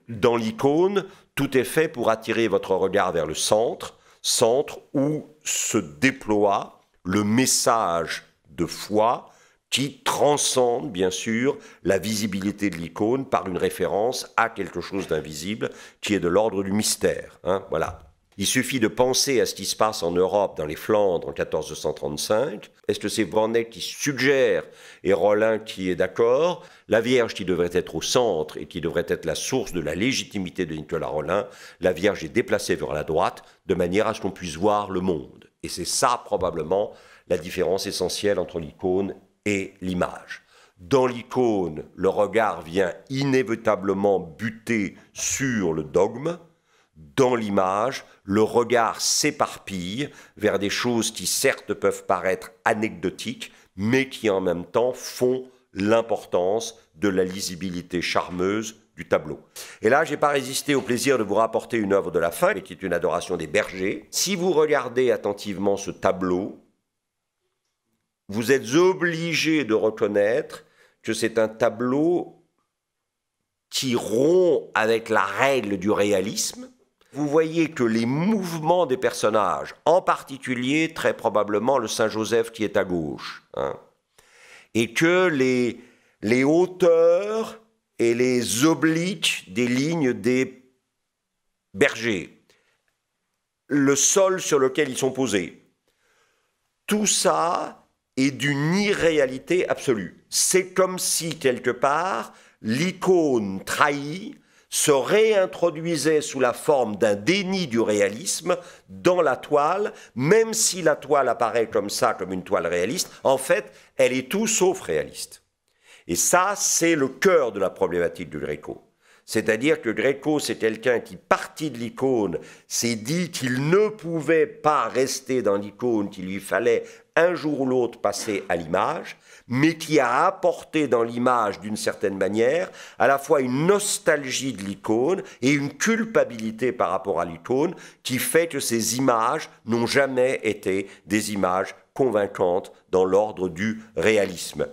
Dans l'icône, tout est fait pour attirer votre regard vers le centre, centre où se déploie le message de foi qui transcende, bien sûr, la visibilité de l'icône par une référence à quelque chose d'invisible qui est de l'ordre du mystère. Voilà. Il suffit de penser à ce qui se passe en Europe, dans les Flandres, en 1435. Est-ce que c'est Vornet qui suggère et Rollin qui est d'accord? La Vierge qui devrait être au centre et qui devrait être la source de la légitimité de Nicolas Rollin, la Vierge est déplacée vers la droite de manière à ce qu'on puisse voir le monde. Et c'est ça, probablement, la différence essentielle entre l'icône et l'image. Dans l'icône, le regard vient inévitablement buter sur le dogme. Dans l'image, le regard s'éparpille vers des choses qui certes peuvent paraître anecdotiques, mais qui en même temps font l'importance de la lisibilité charmeuse du tableau. Et là, je n'ai pas résisté au plaisir de vous rapporter une œuvre de la fin, qui est une adoration des bergers. Si vous regardez attentivement ce tableau, vous êtes obligé de reconnaître que c'est un tableau qui rompt avec la règle du réalisme. Vous voyez que les mouvements des personnages, en particulier très probablement le Saint-Joseph qui est à gauche, et que les hauteurs et les obliques des lignes des bergers, le sol sur lequel ils sont posés, tout ça est d'une irréalité absolue. C'est comme si, quelque part, l'icône trahie se réintroduisait sous la forme d'un déni du réalisme dans la toile, même si la toile apparaît comme ça, comme une toile réaliste, en fait, elle est tout sauf réaliste. Et ça, c'est le cœur de la problématique du Gréco. C'est-à-dire que Gréco, c'est quelqu'un qui, parti de l'icône, s'est dit qu'il ne pouvait pas rester dans l'icône, qu'il lui fallait un jour ou l'autre passer à l'image, mais qui a apporté dans l'image, d'une certaine manière, à la fois une nostalgie de l'icône et une culpabilité par rapport à l'icône, qui fait que ces images n'ont jamais été des images convaincantes dans l'ordre du réalisme.